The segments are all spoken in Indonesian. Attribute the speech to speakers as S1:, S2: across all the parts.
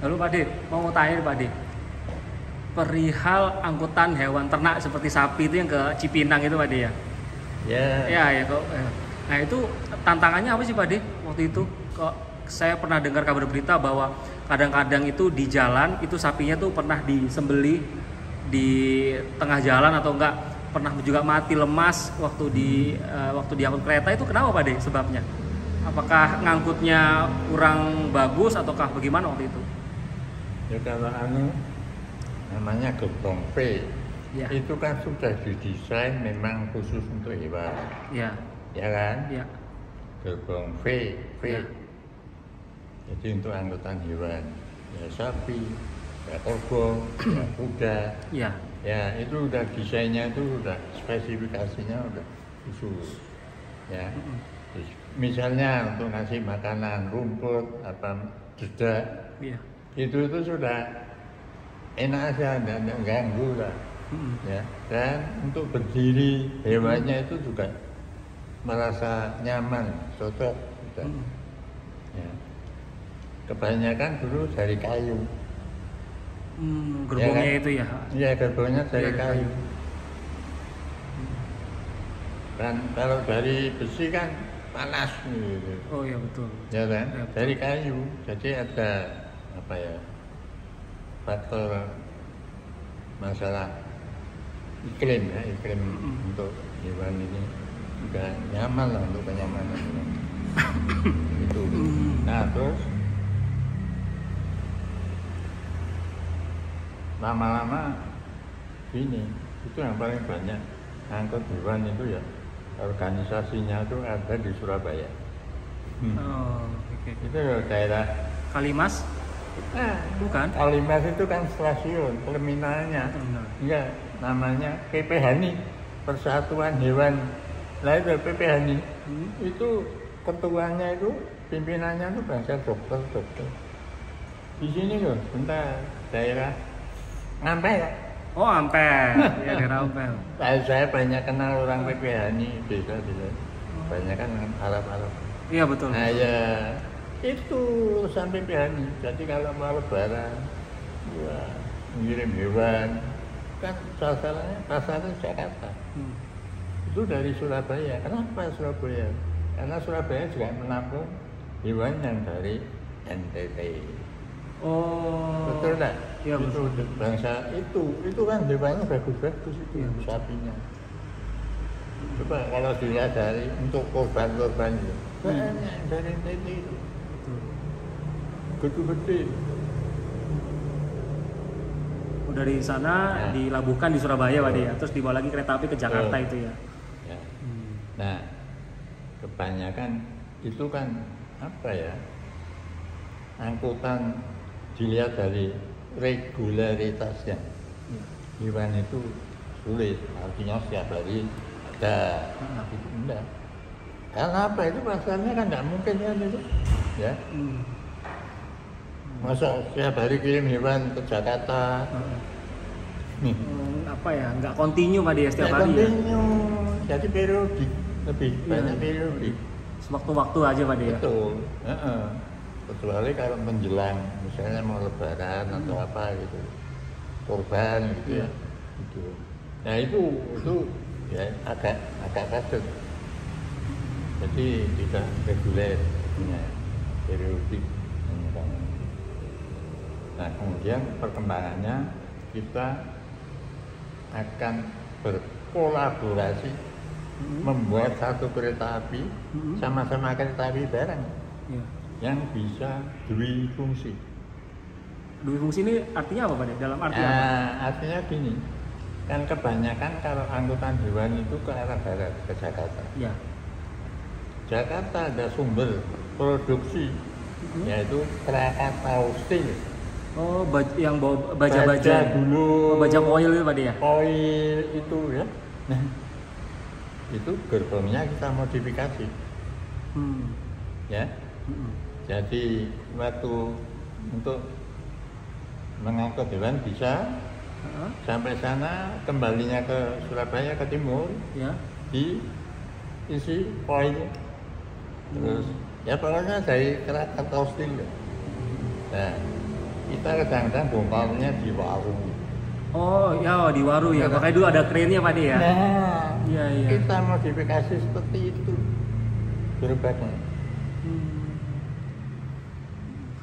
S1: Lalu Pak De, mau tanya nih Pak De, perihal angkutan hewan ternak seperti sapi itu yang ke Cipinang itu Pak De ya?
S2: Ya.
S1: Ya ya kok. Nah itu tantangannya apa sih Pak De waktu itu? Kok saya pernah dengar kabar berita bahwa kadang-kadang itu di jalan itu sapinya tuh pernah disembelih di tengah jalan atau enggak pernah juga mati lemas waktu diangkut kereta. Itu kenapa Pak De sebabnya? Apakah ngangkutnya kurang bagus ataukah bagaimana waktu itu?
S2: Ya kalau namanya gerbong V,
S1: Ya.
S2: itu kan sudah didesain memang khusus untuk hewan,
S1: Ya.
S2: ya kan?
S1: Ya.
S2: Gerbong V.
S1: Ya.
S2: Jadi untuk angkutan hewan, ya sapi, ya kerbau, ya kuda,
S1: Ya.
S2: ya itu udah desainnya itu udah spesifikasinya udah khusus, ya. Terus, misalnya untuk ngasih makanan rumput apa dedak,
S1: Ya.
S2: itu sudah enak aja, tidak ganggu lah, ya. Dan untuk berdiri hewannya itu juga merasa nyaman, cocok, sudah. Ya. Kebanyakan dulu dari kayu.
S1: Gerbongnya
S2: Ya kan?
S1: itu ya.
S2: Iya, gerbongnya dari
S1: Ya,
S2: kayu. Kan kalau dari besi kan panas gitu.
S1: Oh ya betul.
S2: Ya kan?
S1: Ya, betul.
S2: Dari kayu. Jadi ada apa ya? Faktor masalah iklim ya, iklim untuk hewan ini juga nyaman lah untuk kenyamanan itu. Nah terus lama-lama gini, itu yang paling banyak angkut hewan itu ya organisasinya itu ada di Surabaya.
S1: Oh, oke.
S2: Itu daerah
S1: Kalimas? Bukan?
S2: Kalimas itu kan stasiun terminalnya. Enggak, namanya PPHNI, Persatuan Hewan. Lah itu PPHNI. Itu ketuanya itu pimpinannya itu bangsa dokter. Di sini loh, bentar daerah Ampel.
S1: Oh Ampel, ya daerah Ampel.
S2: Saya banyak kenal orang PPHNI, bisa. Banyak kan Arab.
S1: Iya betul.
S2: Nah ya itu sampai PPHNI. Jadi kalau mau lebaran, ya ngirim hewan, kan sasarannya pasarnya Jakarta. Itu dari Surabaya. Kenapa Surabaya? Karena Surabaya juga menampung hewan yang dari NTT.
S1: Oh.
S2: Betul enggak?
S1: Iya betul.
S2: Itu bangsa itu kan hewannya bagus-bagus itu ya, sapinya. Coba kalau dilihat dari untuk korban-korban itu banyak dari NTT itu. Gede-gede.
S1: Dari sana dilabuhkan di Surabaya Pak De ya. Terus dibawa lagi kereta api ke Jakarta itu ya.
S2: Ya. Nah, kebanyakan itu kan apa ya? Angkutan dilihat dari regularitasnya. Hewan itu sulit, artinya setiap hari ada, tapi enggak. Karena apa? Itu pasarnya kan enggak mungkin kan itu, ya. Masa setiap hari kirim hewan ke Jakarta?
S1: Apa ya? Enggak kontinu Pak De ya setiap hari.
S2: Kontinu, jadi periodik, lebih banyak periodik.
S1: Sewaktu-waktu aja Pak De ya.
S2: Betul. Kecuali kalau menjelang, misalnya mau lebaran atau apa gitu, kurban gitu ya. Gitu. Nah itu ya agak padat. Jadi tidak reguler, periodik. Nah kemudian perkembangannya kita akan berkolaborasi membuat satu kereta api sama-sama kereta api bareng yang bisa dwifungsi.
S1: Dwifungsi ini artinya apa Pak De? Dalam arti apa?
S2: Artinya gini, kan kebanyakan kalau angkutan hewan itu ke arah barat, ke Jakarta.
S1: Ya.
S2: Jakarta ada sumber produksi, yaitu Krakatau Steel.
S1: Oh, yang bawa baja
S2: dulu.
S1: Baja koil itu Pak De ya?
S2: Koil itu ya. Nah, itu gerbongnya kita modifikasi. Ya. Jadi waktu untuk mengangkut hewan bisa sampai sana, kembalinya ke Surabaya ke timur,
S1: ya.
S2: Diisi koil. Terus ya pokoknya dari Krakatau Steel. Nah kita kadang-kadang bongkarnya di warung.
S1: Oh ya, di waru ya. Makanya dulu ada kerennya Pak De ya.
S2: Nah,
S1: Iya, iya.
S2: kita modifikasi seperti itu gerobaknya.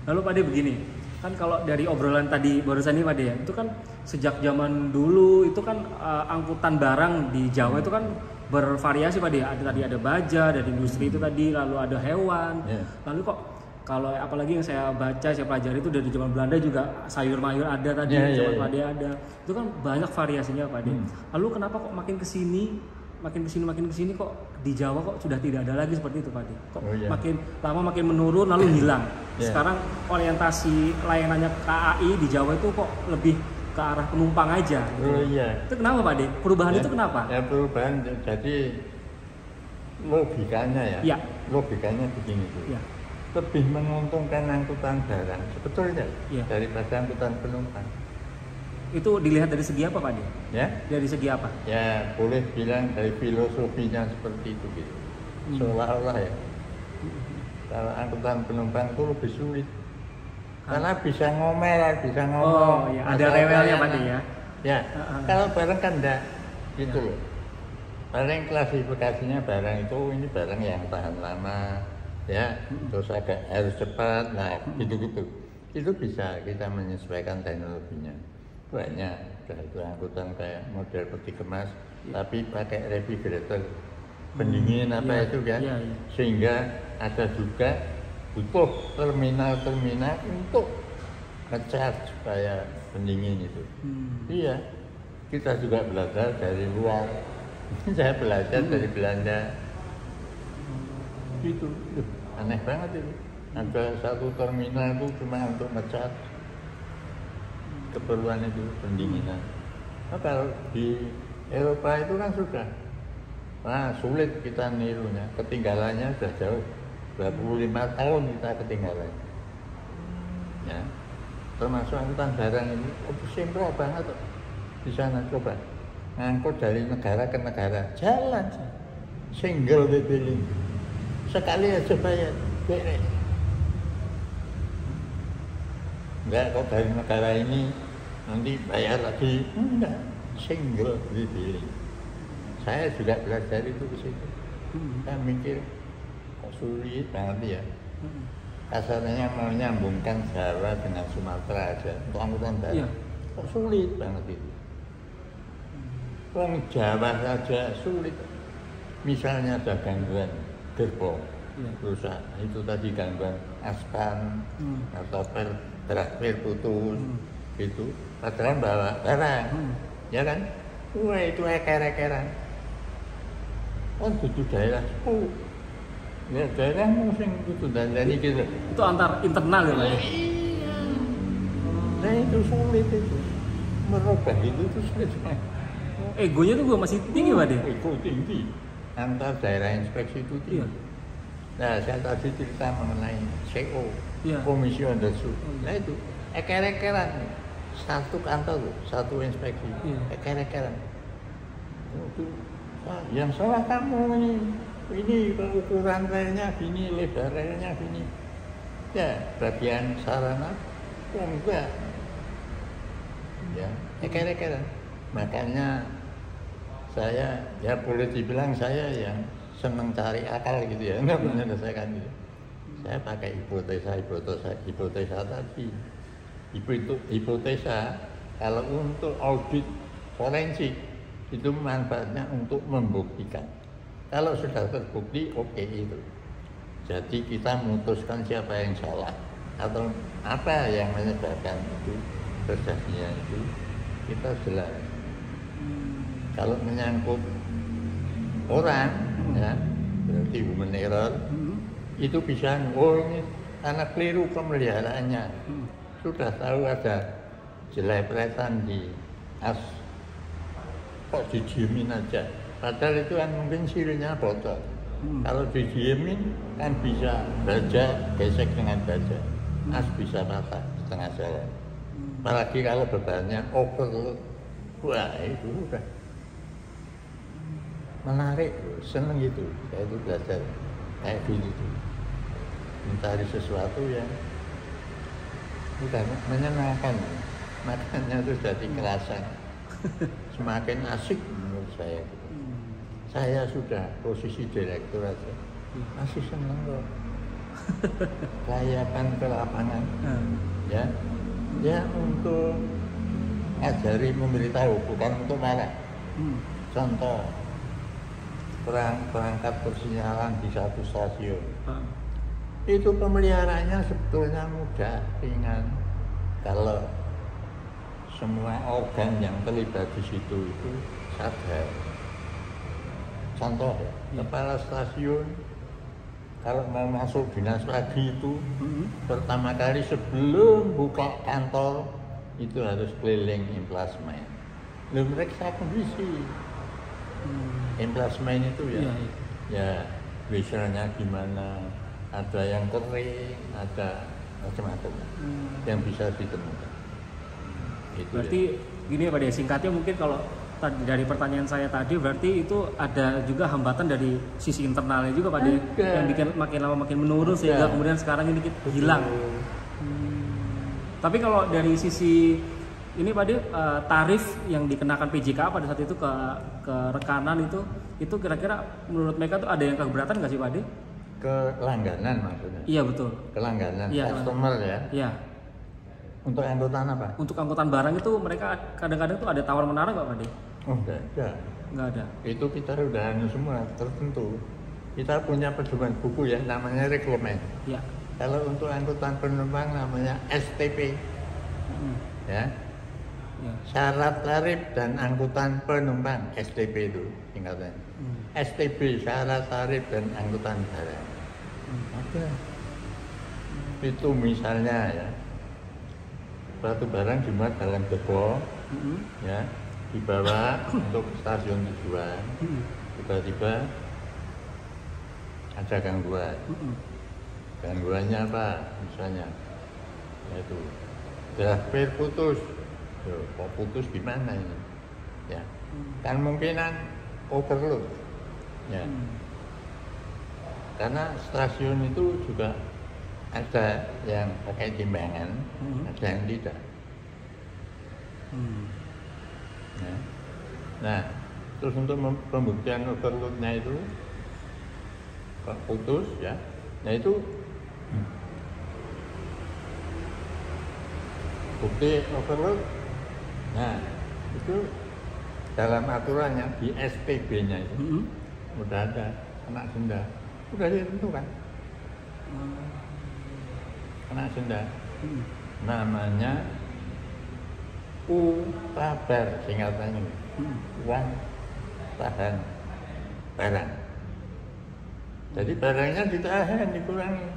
S1: Lalu Pak De begini, kan kalau dari obrolan tadi barusan ini Pak De ya, itu kan sejak zaman dulu itu kan angkutan barang di Jawa itu kan bervariasi Pak De. Tadi ada baja, dari industri itu tadi, lalu ada hewan.
S2: Yeah.
S1: Lalu kok kalau apalagi yang saya baca, saya pelajari itu dari zaman Belanda juga sayur-mayur ada tadi, zaman Pak De ada. Itu kan banyak variasinya Pak De. Lalu kenapa kok makin kesini kok di Jawa kok sudah tidak ada lagi seperti itu Pak De? Kok makin lama makin menurun lalu hilang. Sekarang orientasi layanannya KAI di Jawa itu kok lebih ke arah penumpang aja. Gitu. Itu kenapa Pak De? Perubahan itu kenapa?
S2: Ya perubahan jadi logikanya ya. Logikanya begini tuh. Ya. Lebih menguntungkan angkutan barang sebetulnya daripada angkutan penumpang.
S1: Itu dilihat dari segi apa Pak De?
S2: Ya?
S1: Dari segi apa?
S2: Ya boleh bilang dari filosofinya seperti itu gitu. Seolah-olah ya. Kalau angkutan penumpang itu lebih sulit. Karena bisa ngomel, bisa ngomong.
S1: Oh iya, ada rewelnya Pak De ya?
S2: Ya, kalau barang kan enggak gitu loh. Paling klasifikasinya barang itu ini barang yang tahan lama, ya, terus harus cepat, nah gitu-gitu. Itu bisa kita menyesuaikan teknologinya. Banyak, itu angkutan kayak model peti kemas, tapi pakai refrigerator, pendingin itu kan, sehingga ada juga butuh terminal-terminal untuk ngecas supaya pendingin itu. Iya, kita juga belajar dari luar. Saya belajar dari Belanda. Gitu, aneh banget itu. Ada satu terminal itu cuma untuk ngecas keperluan itu pendinginan. Nah, kalau di Eropa itu kan sudah, sulit kita nirunya. Ketinggalannya sudah jauh. 25 tahun kita ketinggalan. Ya, termasuk angkutan barang ini, simpel banget tuh. Di sana coba ngangkut dari negara ke negara, jalan single detailing, sekali aja bayar, beres. Enggak kok dari negara ini nanti bayar lagi, enggak, single detailing. Saya juga belajar itu di situ. Saya mikir sulit banget ya. Kasarnya mau nyambungkan Jawa dengan Sumatera aja untuk angkutan barang. Kok sulit banget itu. Wong Jawa saja sulit. Misalnya ada gangguan gerbong, rusak. Itu tadi gangguan aspan atau terakhir putus, gitu. Padahal bawa barang, ya kan? Wah itu eker-ekeran. Kan duduk daerah 10. Ya daerah musim itu dan gitu.
S1: Itu antar internal ya Pak ya?
S2: Iya. Nah itu sulit itu. Merubah itu sulit.
S1: Egonya tuh masih tinggi Pak De?
S2: Ego tinggi. Antar daerah inspeksi itu tinggi. Nah saya tadi cerita mengenai CO, Komisi Onderzoek. Nah itu eker-ekeran. Satu kantor, satu inspeksi. Eker-ekeran. Itu yang salah kamu ini ukuran relnya gini, lebar relnya gini. Ya, bagian sarana enggak. Ya, eker-ekeran. Makanya saya ya boleh dibilang saya yang senang cari akal gitu ya, enggak menyelesaikan itu. Saya pakai hipotesa tadi. Hipotesa kalau untuk audit forensik itu manfaatnya untuk membuktikan. Kalau sudah terbukti, oke itu. Jadi kita memutuskan siapa yang salah atau apa yang menyebabkan itu terjadinya itu kita jelas. Kalau menyangkut orang, ya berarti human error, itu bisa ini karena keliru pemeliharaannya. Sudah tahu ada jelepretan di as, kok didiemin aja. Padahal itu kan mungkin sirinya botol. Kalau didiemin kan bisa baja gesek dengan baja, as bisa patah di tengah jalan. Apalagi kalau bebannya overload, wah itu udah menarik, seneng gitu. Saya itu belajar kayak gini tuh, mencari sesuatu yang Udah menyenangkan, makanya itu jadi kerasan. Semakin asik menurut saya. Saya sudah posisi direktur aja, masih seneng kok. Saya kan ke lapangan, ya, untuk ajari memberitahu, bukan untuk marah. Contoh, perangkat persinyalan di satu stasiun. Itu pemeliharaannya sebetulnya mudah, ringan. Kalau semua organ yang terlibat di situ itu sadar. Contoh, kepala stasiun kalau mau masuk dinas lagi itu pertama kali sebelum buka kantor itu harus keliling implasmen. Lalu mereka kondisi implasmen itu ya visualnya gimana, ada yang kering, ada macam-macam yang bisa ditemukan. Gitu.
S1: Berarti gini ya Pak De, singkatnya mungkin kalau dari pertanyaan saya tadi berarti itu ada juga hambatan dari sisi internalnya juga Pak De, yang bikin makin lama makin menurun sehingga kemudian sekarang ini hilang. Tapi kalau dari sisi ini Pak De, tarif yang dikenakan PJK pada saat itu ke rekanan itu kira-kira menurut mereka tuh ada yang keberatan nggak sih Pak De?
S2: Kelangganan maksudnya?
S1: Iya betul.
S2: Kelangganan, customer ya?
S1: Iya.
S2: Untuk angkutan apa?
S1: Untuk angkutan barang itu mereka kadang-kadang tuh ada tawar menara nggak Pak De?
S2: Oh enggak ada.
S1: Nggak ada.
S2: Itu kita udah semua tertentu. Kita punya pedoman buku ya, namanya reglemen.
S1: Ya.
S2: Kalau untuk angkutan penumpang namanya STP. Ya. Syarat tarif dan angkutan penumpang, STP itu singkatnya. STB, syarat tarif dan angkutan barang. Ada. Itu misalnya ya, suatu barang dimuat dalam gerbong, ya, dibawa untuk stasiun tujuan, tiba-tiba ada gangguan. Gangguannya apa? Misalnya, yaitu draft putus. Kok putus gimana ini? Ya, kan mungkinan overload. Ya, karena stasiun itu juga ada yang pakai timbangan, ada yang tidak. Ya. Nah, terus untuk pembuktian overloadnya itu kok putus ya, nah itu bukti overload. Nah, itu dalam aturannya di SPB-nya itu udah ada kena denda, udah ditentukan kena denda. Namanya UTABAR singkatannya, uang tahan barang. Jadi barangnya ditahan, dikurangi.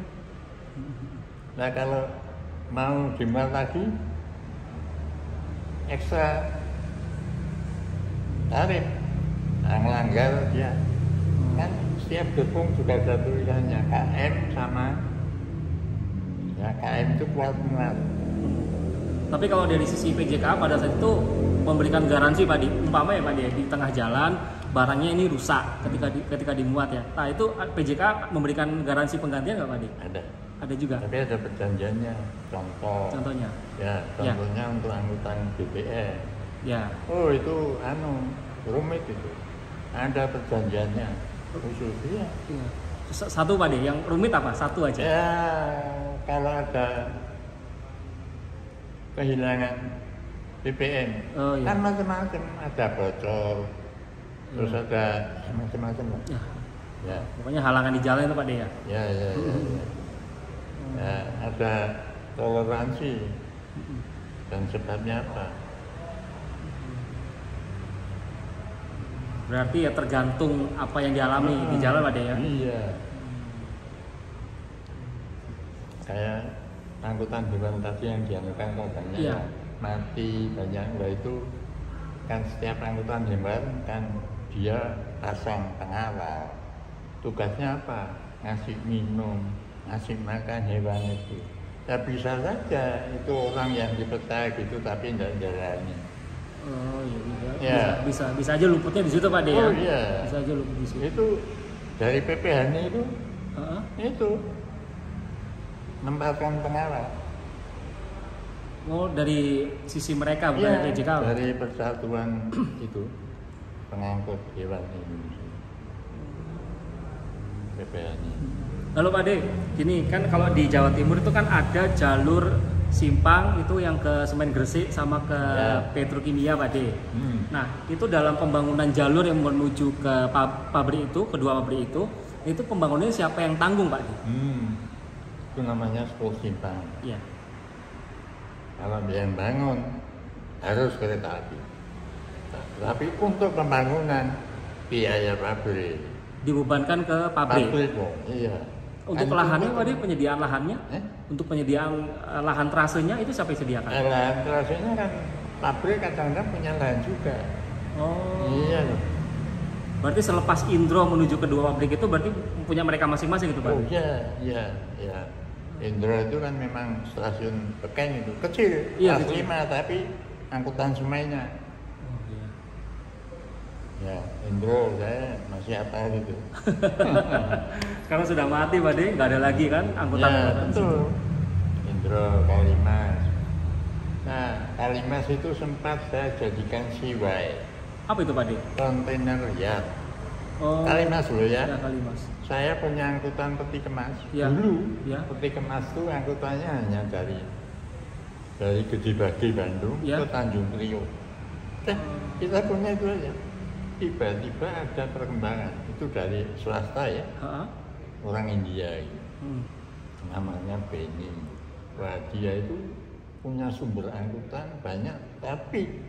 S2: Nah kalau mau dimuat lagi ekstra tarif, melanggar dia kan setiap gerbong juga ada tulisannya KM sama ya, KM itu kuat muat.
S1: Tapi kalau dari sisi PJK pada saat itu memberikan garansi Pak Di, umpama ya Pak Di, di tengah jalan barangnya ini rusak ketika dimuat ya. Nah itu PJK memberikan garansi penggantian nggak Pak Di? Ada juga.
S2: Tapi ada perjanjiannya. Contohnya? Ya, contohnya untuk angkutan BPS.
S1: Ya.
S2: Oh itu rumit itu. Ada perjanjiannya khusus ya.
S1: Satu Pak De, yang rumit apa? Satu aja.
S2: Ya, kalau ada kehilangan BBM, kan macam-macam. Ada bocor, terus ada macam-macam. Ya.
S1: Pokoknya halangan di jalan itu Pak De ya.
S2: Ya. Ya, ada toleransi dan sebabnya apa?
S1: Berarti ya tergantung apa yang dialami di jalan Pak De ya.
S2: Iya. Kayak angkutan beban tadi yang dianukan katanya mati banyak, itu kan setiap angkutan hewan kan dia pasang pengawal. Tugasnya apa? Ngasih minum, ngasih makan hewan itu. Ya bisa saja itu orang yang dipercaya gitu tapi tidak jalani.
S1: Oh iya, bisa aja luputnya di situ Pak De ya.
S2: Oh iya.
S1: Bisa aja luput di situ.
S2: Itu dari PPH itu, itu menempatkan pengawal.
S1: Oh, dari sisi mereka bukan
S2: Iya,
S1: dari PJK.
S2: dari Persatuan itu Pengangkut Hewan Indonesia. PPH-nya.
S1: Lalu Pak De, gini kan kalau di Jawa Timur itu kan ada jalur simpang itu yang ke Semen Gresik sama ke Petrokimia Pak De. Nah, itu dalam pembangunan jalur yang menuju ke pabrik itu, kedua pabrik itu pembangunannya siapa yang tanggung Pak De?
S2: Itu namanya skor simpang.
S1: Iya.
S2: Kalau dia yang bangun harus kereta api. Nah, tapi untuk pembangunan biaya pabrik
S1: Dibebankan ke pabrik.
S2: Iya.
S1: Untuk lahannya Pak De, penyediaan lahannya? Untuk penyediaan lahan trasenya itu siapa yang sediakan?
S2: Lahan trasenya kan pabrik kadang-kadang punya lahan juga.
S1: Oh.
S2: Iya loh.
S1: Berarti selepas Indro menuju kedua pabrik itu berarti punya mereka masing-masing itu Pak?
S2: Oh iya. Indra itu kan memang stasiun beken itu kecil,
S1: Iya,
S2: kelas 5 tapi angkutan semainya.
S1: Oh, iya.
S2: Ya, Indro saya masih apa gitu.
S1: Karena sudah mati Pak De, nggak ada lagi kan angkutan.
S2: Ya, betul. Indro, Kalimas. Nah, Kalimas itu sempat saya jadikan CY.
S1: Apa itu Pak De?
S2: Kontainer yacht.
S1: Oh,
S2: Kalimas dulu ya.
S1: Ya, Kalimas.
S2: Saya punya angkutan peti kemas.
S1: Ya.
S2: Dulu
S1: Ya.
S2: peti kemas itu angkutannya hanya dari Gede Bage Bandung
S1: Ya.
S2: ke Tanjung Priok. Kita punya itu aja. Tiba-tiba ada perkembangan itu dari swasta ya, orang India itu. Namanya Beni. Wah, dia itu punya sumber angkutan banyak, tapi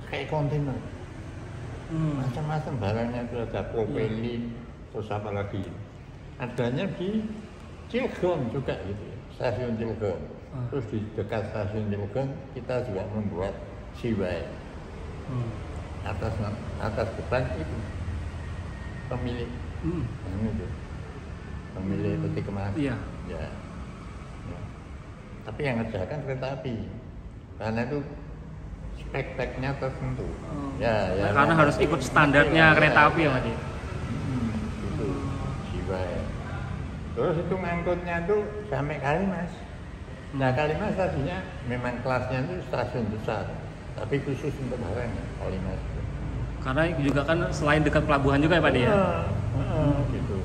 S2: kayak kontainer. Macam-macam barangnya itu ada propelin, terus apa lagi? Adanya di Cilegon juga gitu ya, stasiun Cilegon. Terus di dekat stasiun Cilegon kita juga membuat CY. Atas depan itu pemilik yang itu pemilik peti kemas.
S1: Iya.
S2: Ya. Tapi yang ngerjakan kereta api karena itu spek-speknya tertentu. Ya,
S1: karena harus ikut standarnya kereta api ya Pak De.
S2: Itu jiwa. Terus itu ngangkutnya tuh sampai Kalimas. Nah, Kalimas tadinya memang kelasnya itu stasiun besar, tapi khusus untuk barang ya, Kalimas.
S1: Karena juga kan selain dekat pelabuhan juga ya Pak De ya.
S2: Gitu.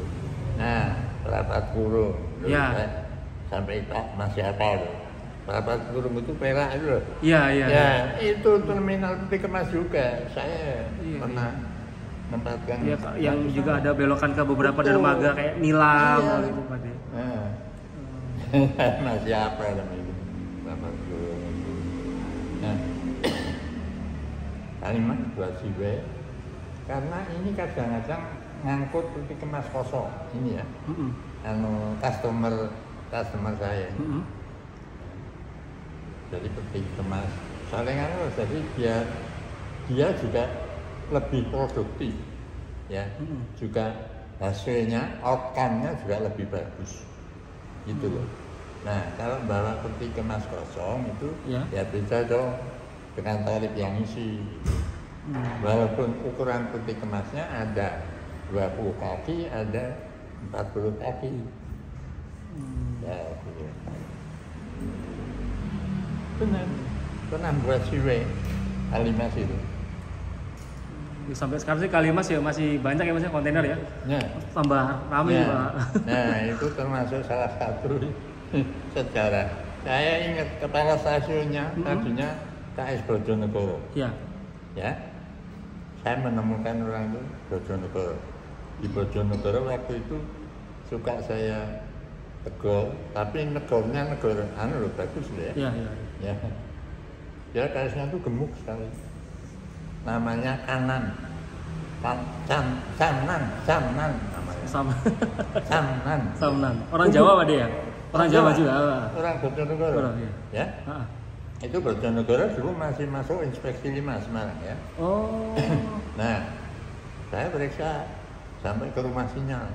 S2: Nah, Perapat Kurung.
S1: Ya.
S2: Sampai masih apa loh. Perapat Kurung itu Perak itu loh.
S1: Iya.
S2: Ya, itu terminal peti kemas juga. Saya pernah menempatkan.
S1: Iya, yang juga ada belokan ke beberapa dermaga kayak Nilam gitu Pak De.
S2: Masih apa namanya? Perapat Kurung. Nah, Kalimas buat CW karena ini kadang-kadang ngangkut peti kemas kosong ini ya. Customer saya. Jadi peti kemas salingan jadi dia juga lebih produktif ya, juga hasilnya outcome-nya juga lebih bagus gitu loh. Nah, kalau bawa peti kemas kosong itu ya beda dong dengan tarif yang isi. Walaupun ukuran peti kemasnya ada 20 kaki, ada 40 kaki. Ya, gitu. Pernah buat CW Kalimas itu.
S1: Sampai sekarang sih Kalimas ya masih banyak ya Mas kontainer ya. Tambah ramai Pak.
S2: Nah, itu termasuk salah satu sejarah. Saya ingat kepala stasiunnya tadinya KS Bojonegoro. Iya. Ya. Saya menemukan orang itu Bojonegoro. Di Bojonegoro waktu itu suka saya tegur, tapi negornya negor bagus ya. Iya. Ya KS-nya itu gemuk sekali. Namanya Kanan. Samnan namanya. Samnan.
S1: Orang Jawa Pak De ya? Orang Jawa juga.
S2: Orang Bojonegoro. Ya. Itu Bojonegoro dulu masih masuk inspeksi 5 Semarang ya. Oh. Nah, saya periksa sampai ke rumah sinyal.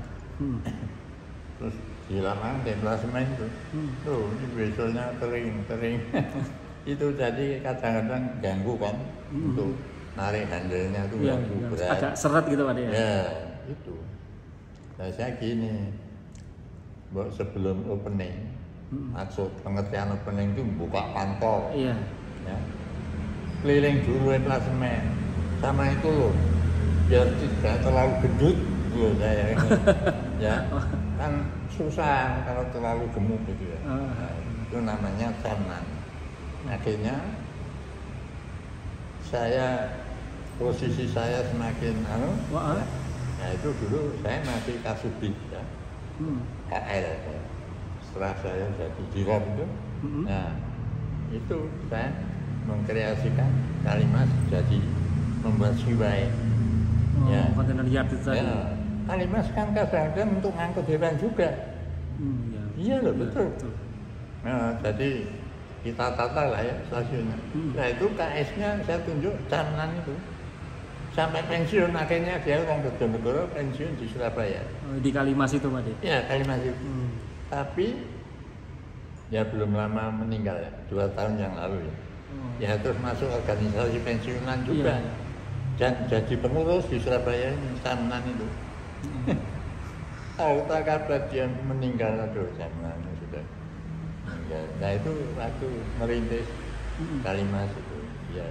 S2: Terus di lapangan tempel semen itu. Tuh, ini besoknya kering. Itu jadi kadang-kadang ganggu kan untuk narik handlenya tuh berat.
S1: Agak seret gitu Pak De ya.
S2: Ya, itu. Nah, saya gini. Sebelum opening Maksud pengertian opening itu buka pantol.
S1: Iya.
S2: Ya. Keliling dulu plasmen. Sama itu loh. Biar tidak terlalu gendut loh saya ini. Ya. Kan susah kalau terlalu gemuk gitu ya. Nah, itu namanya Samnan. Akhirnya posisi saya semakin ya itu dulu saya masih kasubdit ya. KL ya. Setelah saya jadi dirot itu, nah itu saya mengkreasikan Kalimas jadi membuat siwai.
S1: Ya. Kontainer yard itu tadi.
S2: Ya, Kalimas kan kadang-kadang untuk ngangkut hewan juga.
S1: Ya.
S2: Iya loh, betul. Nah, jadi kita tata lah ya stasiunnya. Nah itu KS-nya saya tunjuk Samnan itu. Sampai pensiun akhirnya dia orang Bojonegoro pensiun di Surabaya.
S1: Di Kalimas itu Pak De?
S2: Iya Kalimas itu. Tapi ya belum lama meninggal ya, 2 tahun yang lalu ya. Ya terus masuk organisasi pensiunan juga. Iya. Dan jadi pengurus di Surabaya ini Samnan itu. Tahu tak kabar dia meninggal, aduh Samnan sudah meninggal. Nah itu waktu merintis Kalimas itu ya.